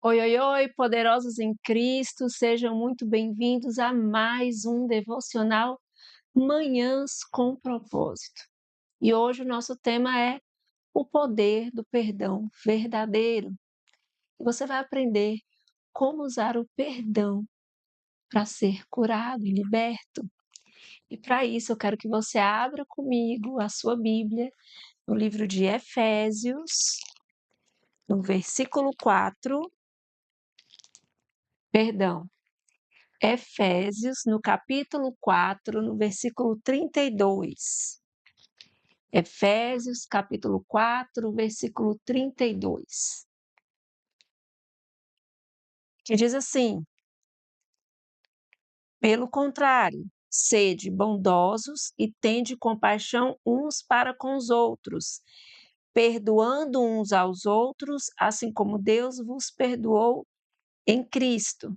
Oi, oi, oi, poderosos em Cristo, sejam muito bem-vindos a mais um devocional Manhãs com Propósito. E hoje o nosso tema é o poder do perdão verdadeiro. E você vai aprender como usar o perdão para ser curado e liberto. E para isso eu quero que você abra comigo a sua Bíblia no livro de Efésios, no versículo 4, perdão. Efésios, no capítulo 4, no versículo 32. Efésios, capítulo 4, versículo 32. Que diz assim: pelo contrário, sede bondosos e tende compaixão uns para com os outros, perdoando uns aos outros, assim como Deus vos perdoou em Cristo.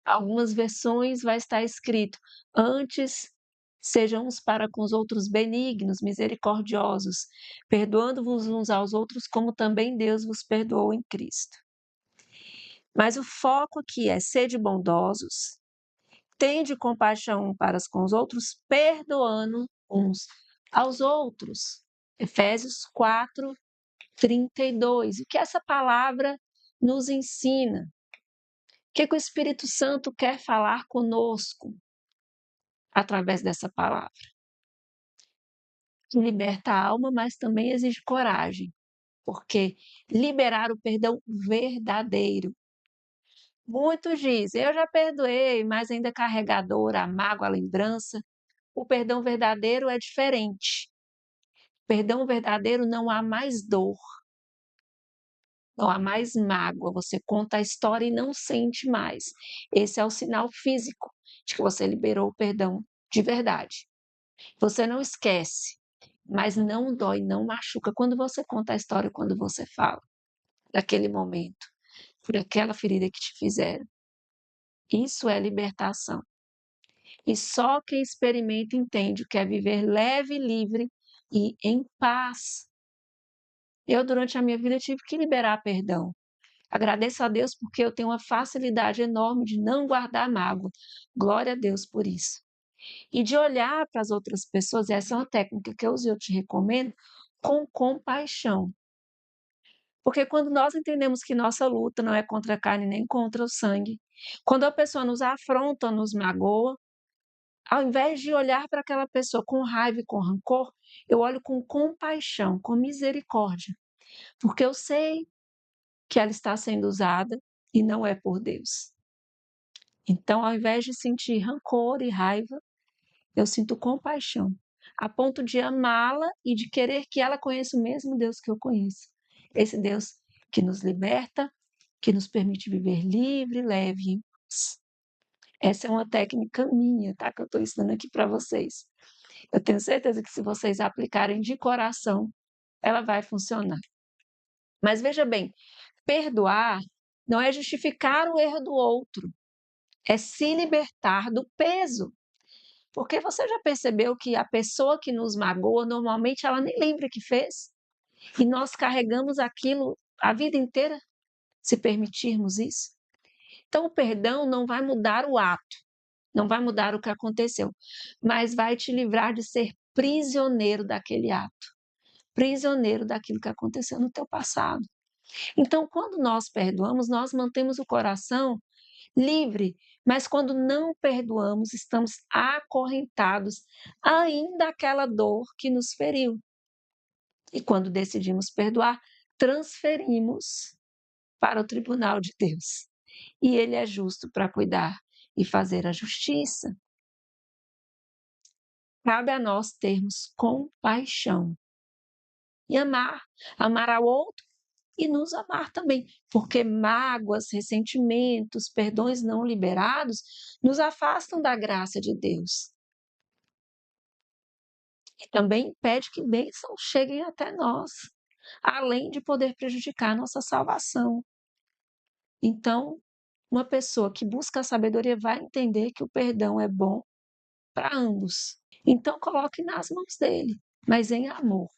Algumas versões vai estar escrito: antes sejam uns para com os outros benignos, misericordiosos, perdoando-vos uns aos outros, como também Deus vos perdoou em Cristo. Mas o foco aqui é sede bondosos, tende compaixão uns para com os outros, perdoando uns aos outros. Efésios 4, 32. O que essa palavra nos ensina? O que o Espírito Santo quer falar conosco através dessa palavra? Que liberta a alma, mas também exige coragem, porque liberar o perdão verdadeiro. Muitos dizem, eu já perdoei, mas ainda carrega a dor, a mágoa, a lembrança. O perdão verdadeiro é diferente. Perdão verdadeiro não há mais dor, não há mais mágoa. Você conta a história e não sente mais. Esse é o sinal físico de que você liberou o perdão de verdade. Você não esquece, mas não dói, não machuca quando você conta a história, quando você fala daquele momento, por aquela ferida que te fizeram. Isso é libertação. E só quem experimenta entende o que é viver leve, livre e em paz. Eu, durante a minha vida, tive que liberar perdão. Agradeço a Deus porque eu tenho uma facilidade enorme de não guardar mágoa. Glória a Deus por isso. E de olhar para as outras pessoas, essa é uma técnica que eu uso e eu te recomendo, com compaixão. Porque quando nós entendemos que nossa luta não é contra a carne nem contra o sangue, quando a pessoa nos afronta, nos magoa, ao invés de olhar para aquela pessoa com raiva e com rancor, eu olho com compaixão, com misericórdia, porque eu sei que ela está sendo usada e não é por Deus. Então, ao invés de sentir rancor e raiva, eu sinto compaixão, a ponto de amá-la e de querer que ela conheça o mesmo Deus que eu conheço. Esse Deus que nos liberta, que nos permite viver livre, leve e em paz. Essa é uma técnica minha, tá? Que eu estou ensinando aqui para vocês. Eu tenho certeza que se vocês aplicarem de coração, ela vai funcionar. Mas veja bem, perdoar não é justificar o erro do outro, é se libertar do peso. Porque você já percebeu que a pessoa que nos magoa, normalmente ela nem lembra que fez? E nós carregamos aquilo a vida inteira, se permitirmos isso? Então, o perdão não vai mudar o ato, não vai mudar o que aconteceu, mas vai te livrar de ser prisioneiro daquele ato, prisioneiro daquilo que aconteceu no teu passado. Então, quando nós perdoamos, nós mantemos o coração livre, mas quando não perdoamos, estamos acorrentados ainda àquela dor que nos feriu. E quando decidimos perdoar, transferimos para o tribunal de Deus. E Ele é justo para cuidar e fazer a justiça. Cabe a nós termos compaixão e amar ao outro e nos amar também, porque mágoas, ressentimentos, perdões não liberados nos afastam da graça de Deus. E também impede que bênçãos cheguem até nós, além de poder prejudicar a nossa salvação. Então, uma pessoa que busca a sabedoria vai entender que o perdão é bom para ambos. Então, coloque nas mãos dele, mas em amor,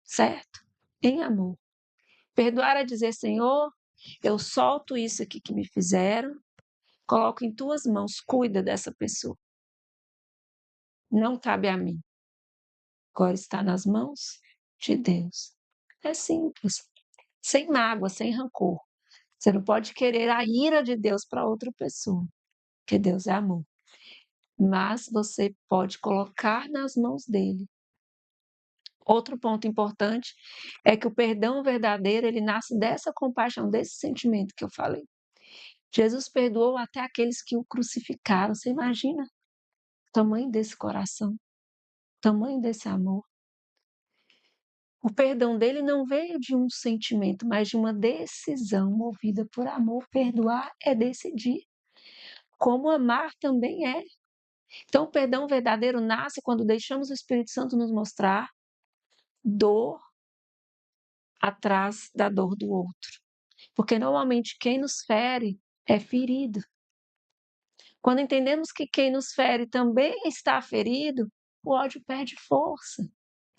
certo? Em amor. Perdoar é dizer, Senhor, eu solto isso aqui que me fizeram, coloco em tuas mãos, cuida dessa pessoa. Não cabe a mim. Agora está nas mãos de Deus. É simples. Sem mágoa, sem rancor. Você não pode querer a ira de Deus para outra pessoa, porque Deus é amor. Mas você pode colocar nas mãos dele. Outro ponto importante é que o perdão verdadeiro, ele nasce dessa compaixão, desse sentimento que eu falei. Jesus perdoou até aqueles que o crucificaram. Você imagina o tamanho desse coração, o tamanho desse amor. O perdão dele não veio de um sentimento, mas de uma decisão movida por amor. Perdoar é decidir. Como amar também é. Então, o perdão verdadeiro nasce quando deixamos o Espírito Santo nos mostrar dor atrás da dor do outro. Porque normalmente quem nos fere é ferido. Quando entendemos que quem nos fere também está ferido, o ódio perde força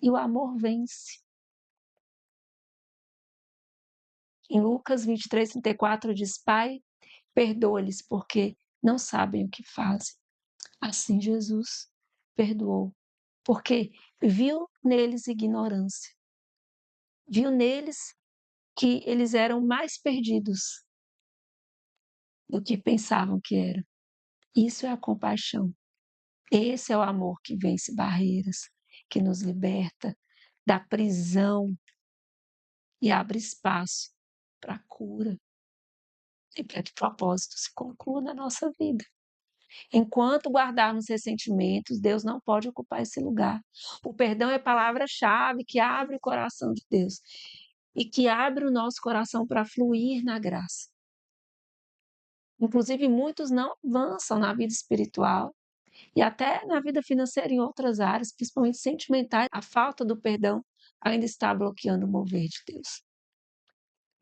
e o amor vence. Em Lucas 23:34 diz: Pai, perdoa-lhes porque não sabem o que fazem. Assim Jesus perdoou, porque viu neles ignorância, viu neles que eles eram mais perdidos do que pensavam que eram. Isso é a compaixão. Esse é o amor que vence barreiras, que nos liberta da prisão e abre espaço para a cura e para que o propósito se conclua na nossa vida. Enquanto guardarmos ressentimentos, Deus não pode ocupar esse lugar. O perdão é a palavra-chave que abre o coração de Deus e que abre o nosso coração para fluir na graça. Inclusive, muitos não avançam na vida espiritual e até na vida financeira em outras áreas, principalmente sentimentais. A falta do perdão ainda está bloqueando o mover de Deus.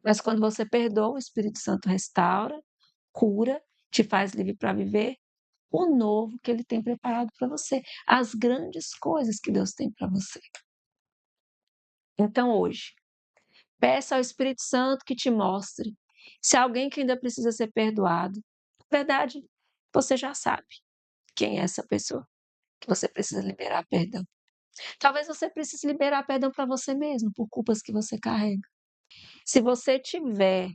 Mas quando você perdoa, o Espírito Santo restaura, cura, te faz livre para viver o novo que ele tem preparado para você, as grandes coisas que Deus tem para você. Então, hoje, peça ao Espírito Santo que te mostre se há alguém que ainda precisa ser perdoado. Na verdade, você já sabe quem é essa pessoa que você precisa liberar perdão. Talvez você precise liberar perdão para você mesmo por culpas que você carrega. Se você tiver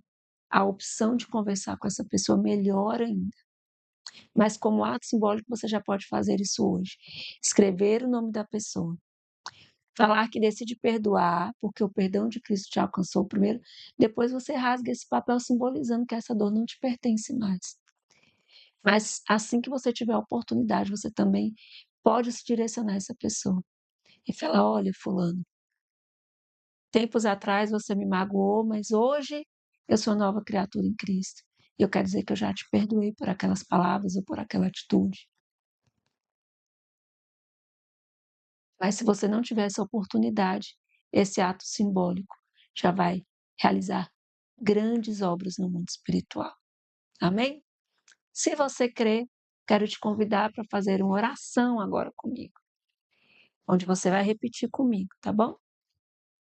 a opção de conversar com essa pessoa, melhor ainda. Mas como ato simbólico, você já pode fazer isso hoje. Escrever o nome da pessoa. Falar que decide perdoar, porque o perdão de Cristo te alcançou primeiro. Depois você rasga esse papel simbolizando que essa dor não te pertence mais. Mas assim que você tiver a oportunidade, você também pode se direcionar a essa pessoa. E falar, olha, fulano, tempos atrás você me magoou, mas hoje eu sou nova criatura em Cristo. E eu quero dizer que eu já te perdoei por aquelas palavras ou por aquela atitude. Mas se você não tiver essa oportunidade, esse ato simbólico já vai realizar grandes obras no mundo espiritual. Amém? Se você crê, quero te convidar para fazer uma oração agora comigo, onde você vai repetir comigo, tá bom?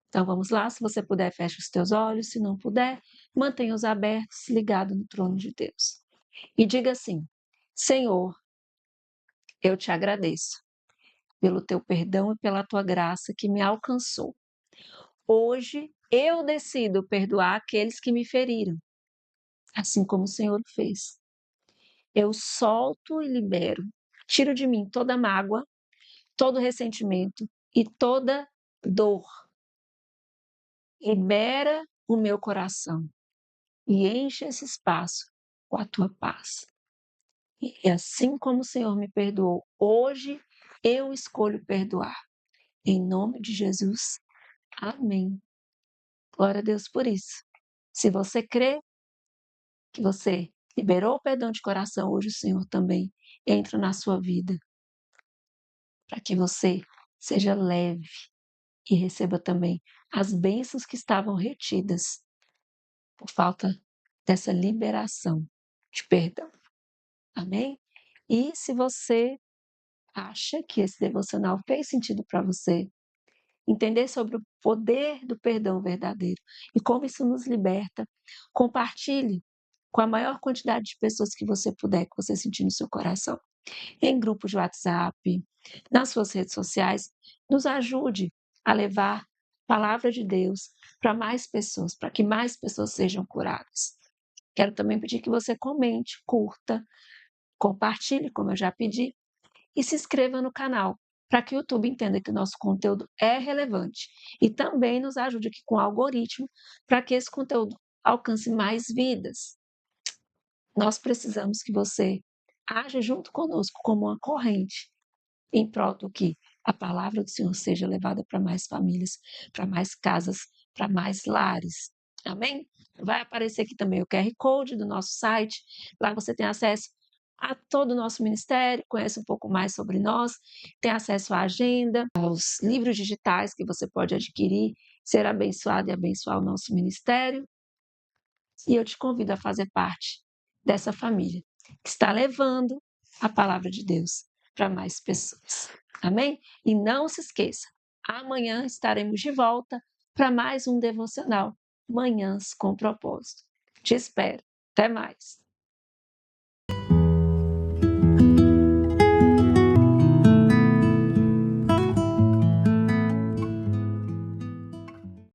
Então vamos lá, se você puder, feche os teus olhos, se não puder, mantenha-os abertos, ligado no trono de Deus. E diga assim: Senhor, eu te agradeço pelo teu perdão e pela tua graça que me alcançou. Hoje eu decido perdoar aqueles que me feriram, assim como o Senhor fez. Eu solto e libero, tiro de mim toda mágoa, todo ressentimento e toda dor. Libera o meu coração e enche esse espaço com a tua paz. E assim como o Senhor me perdoou, hoje eu escolho perdoar. Em nome de Jesus. Amém. Glória a Deus por isso. Se você crê que você liberou o perdão de coração, hoje o Senhor também entra na sua vida, para que você seja leve e receba também as bênçãos que estavam retidas por falta dessa liberação de perdão. Amém? E se você acha que esse devocional fez sentido para você entender sobre o poder do perdão verdadeiro e como isso nos liberta, compartilhe com a maior quantidade de pessoas que você puder, que você sentir no seu coração, em grupos de WhatsApp, nas suas redes sociais. Nos ajude a levar a palavra de Deus para mais pessoas, para que mais pessoas sejam curadas. Quero também pedir que você comente, curta, compartilhe, como eu já pedi, e se inscreva no canal, para que o YouTube entenda que o nosso conteúdo é relevante e também nos ajude aqui com o algoritmo para que esse conteúdo alcance mais vidas. Nós precisamos que você haja junto conosco como uma corrente em prol do que a palavra do Senhor seja levada para mais famílias, para mais casas, para mais lares. Amém? Vai aparecer aqui também o QR Code do nosso site. Lá você tem acesso a todo o nosso ministério, conhece um pouco mais sobre nós, tem acesso à agenda, aos livros digitais que você pode adquirir, ser abençoado e abençoar o nosso ministério. E eu te convido a fazer parte dessa família que está levando a palavra de Deus para mais pessoas. Amém? E não se esqueça, amanhã estaremos de volta para mais um devocional, Manhãs com Propósito. Te espero. Até mais.